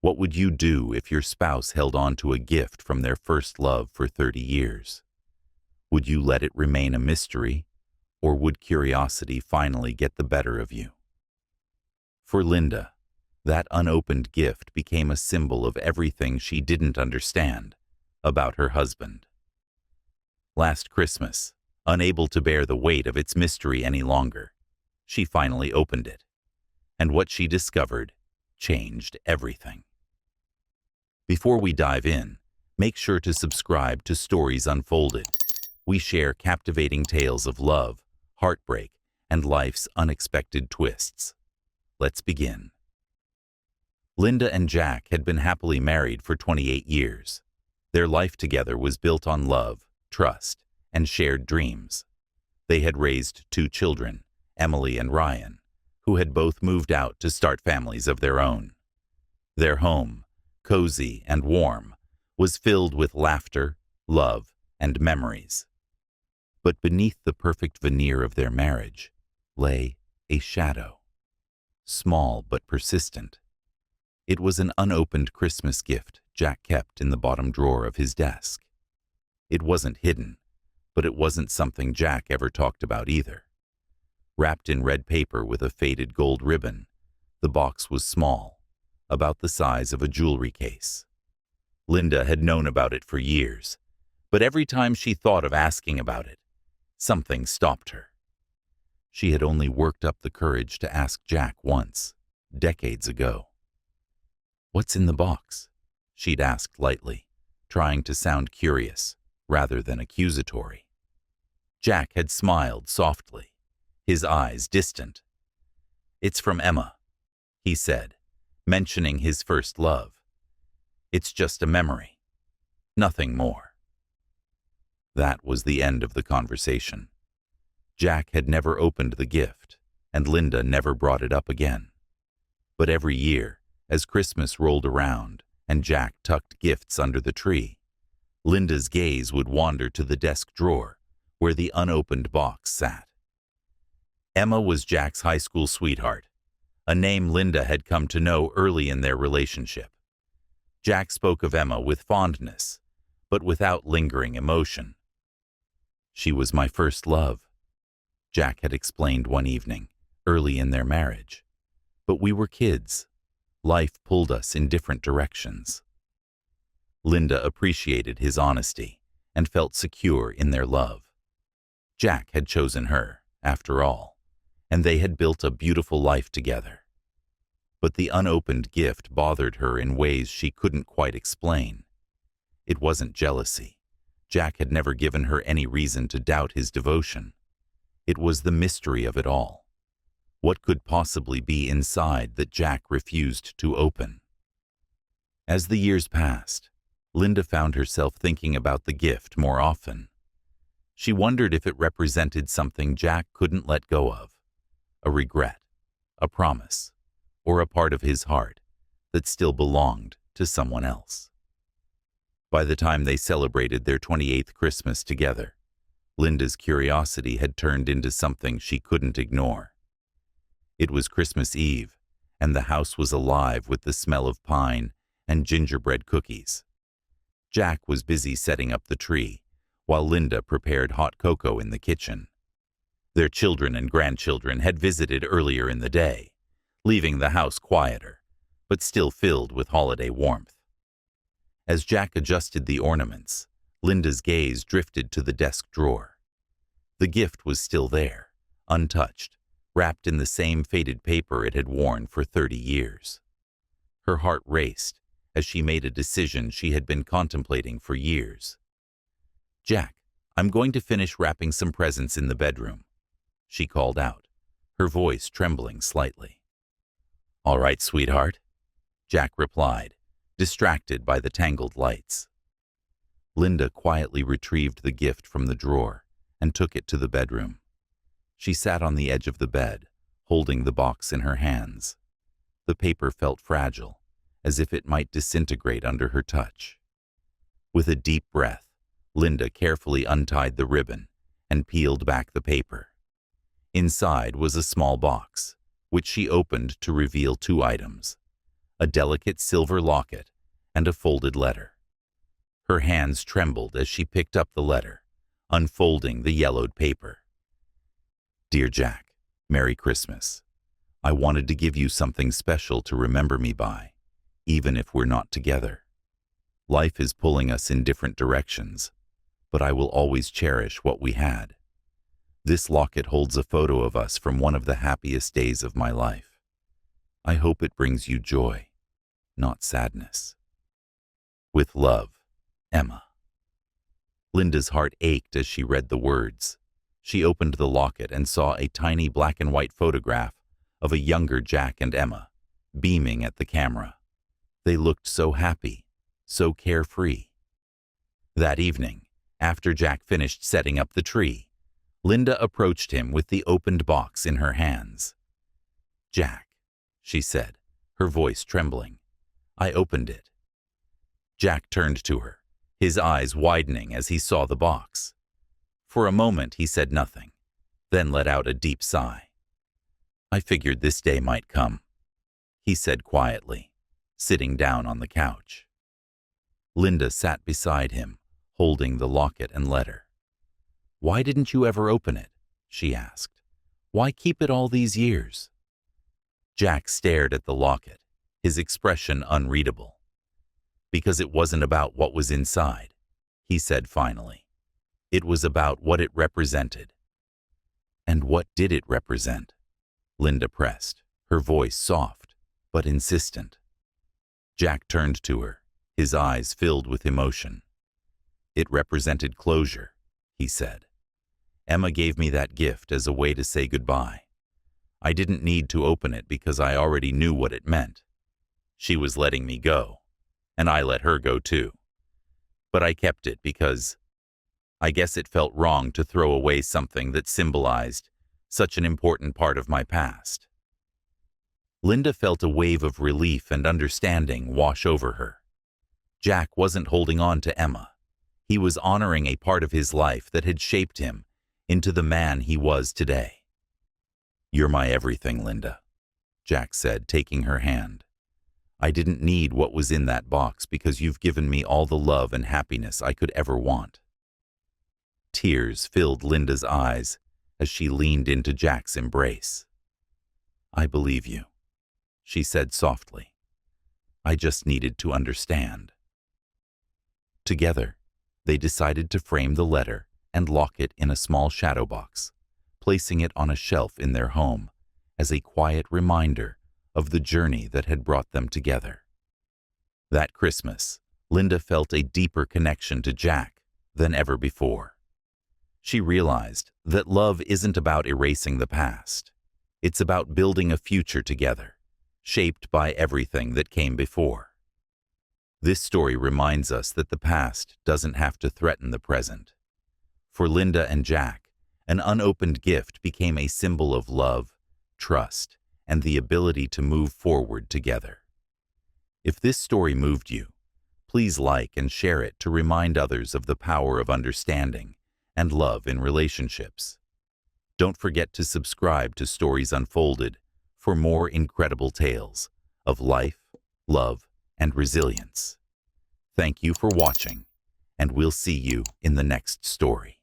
What would you do if your spouse held on to a gift from their first love for 30 years? Would you let it remain a mystery, or would curiosity finally get the better of you? For Linda, that unopened gift became a symbol of everything she didn't understand about her husband. Last Christmas, unable to bear the weight of its mystery any longer, she finally opened it, and what she discovered changed everything. Before we dive in, make sure to subscribe to Stories Unfolded. We share captivating tales of love, heartbreak, and life's unexpected twists. Let's begin. Linda and Jack had been happily married for 28 years. Their life together was built on love, trust, and shared dreams. They had raised 2 children, Emily and Ryan, who had both moved out to start families of their own. Their home, cozy and warm, was filled with laughter, love, and memories. But beneath the perfect veneer of their marriage lay a shadow, small but persistent. It was an unopened Christmas gift Jack kept in the bottom drawer of his desk. It wasn't hidden, but it wasn't something Jack ever talked about either. Wrapped in red paper with a faded gold ribbon, the box was small, about the size of a jewelry case. Linda had known about it for years, but every time she thought of asking about it, something stopped her. She had only worked up the courage to ask Jack once, decades ago. "What's in the box?" she'd asked lightly, trying to sound curious rather than accusatory. Jack had smiled softly, his eyes distant. "It's from Emma," he said, mentioning his first love. "It's just a memory, nothing more." That was the end of the conversation. Jack had never opened the gift, and Linda never brought it up again. But every year, as Christmas rolled around and Jack tucked gifts under the tree, Linda's gaze would wander to the desk drawer where the unopened box sat. Emma was Jack's high school sweetheart, a name Linda had come to know early in their relationship. Jack spoke of Emma with fondness, but without lingering emotion. "She was my first love," Jack had explained one evening, early in their marriage. "But we were kids. Life pulled us in different directions." Linda appreciated his honesty and felt secure in their love. Jack had chosen her, after all, and they had built a beautiful life together. But the unopened gift bothered her in ways she couldn't quite explain. It wasn't jealousy. Jack had never given her any reason to doubt his devotion. It was the mystery of it all. What could possibly be inside that Jack refused to open? As the years passed, Linda found herself thinking about the gift more often. She wondered if it represented something Jack couldn't let go of, a regret, a promise, or a part of his heart that still belonged to someone else. By the time they celebrated their 28th Christmas together, Linda's curiosity had turned into something she couldn't ignore. It was Christmas Eve, and the house was alive with the smell of pine and gingerbread cookies. Jack was busy setting up the tree, while Linda prepared hot cocoa in the kitchen. Their children and grandchildren had visited earlier in the day, leaving the house quieter, but still filled with holiday warmth. As Jack adjusted the ornaments, Linda's gaze drifted to the desk drawer. The gift was still there, untouched, wrapped in the same faded paper it had worn for 30 years. Her heart raced as she made a decision she had been contemplating for years. "Jack, I'm going to finish wrapping some presents in the bedroom," she called out, her voice trembling slightly. "All right, sweetheart," Jack replied, distracted by the tangled lights. Linda quietly retrieved the gift from the drawer and took it to the bedroom. She sat on the edge of the bed, holding the box in her hands. The paper felt fragile, as if it might disintegrate under her touch. With a deep breath, Linda carefully untied the ribbon and peeled back the paper. Inside was a small box, which she opened to reveal 2 items: a delicate silver locket, and a folded letter. Her hands trembled as she picked up the letter, unfolding the yellowed paper. Dear Jack, Merry Christmas. I wanted to give you something special to remember me by, even if we're not together. Life is pulling us in different directions, but I will always cherish what we had. This locket holds a photo of us from one of the happiest days of my life. I hope it brings you joy, not sadness. With love, Emma. Linda's heart ached as she read the words. She opened the locket and saw a tiny black and white photograph of a younger Jack and Emma, beaming at the camera. They looked so happy, so carefree. That evening, after Jack finished setting up the tree, Linda approached him with the opened box in her hands. Jack, she said, her voice trembling. I opened it. Jack turned to her, his eyes widening as he saw the box. For a moment he said nothing, then let out a deep sigh. I figured this day might come, he said quietly, sitting down on the couch. Linda sat beside him, holding the locket and letter. Why didn't you ever open it? She asked. Why keep it all these years? Jack stared at the locket, his expression unreadable. Because it wasn't about what was inside, he said finally. It was about what it represented. And what did it represent? Linda pressed, her voice soft, but insistent. Jack turned to her, his eyes filled with emotion. It represented closure, he said. Emma gave me that gift as a way to say goodbye. I didn't need to open it because I already knew what it meant. She was letting me go, and I let her go too. But I kept it because I guess it felt wrong to throw away something that symbolized such an important part of my past. Linda felt a wave of relief and understanding wash over her. Jack wasn't holding on to Emma. He was honoring a part of his life that had shaped him into the man he was today. You're my everything, Linda, Jack said, taking her hand. I didn't need what was in that box because you've given me all the love and happiness I could ever want. Tears filled Linda's eyes as she leaned into Jack's embrace. I believe you, she said softly. I just needed to understand. Together, they decided to frame the letter and lock it in a small shadow box, placing it on a shelf in their home as a quiet reminder of the journey that had brought them together. That Christmas, Linda felt a deeper connection to Jack than ever before. She realized that love isn't about erasing the past. It's about building a future together, shaped by everything that came before. This story reminds us that the past doesn't have to threaten the present. For Linda and Jack, an unopened gift became a symbol of love, trust, and the ability to move forward together. If this story moved you, please like and share it to remind others of the power of understanding and love in relationships. Don't forget to subscribe to Stories Unfolded for more incredible tales of life, love, and resilience. Thank you for watching, and we'll see you in the next story.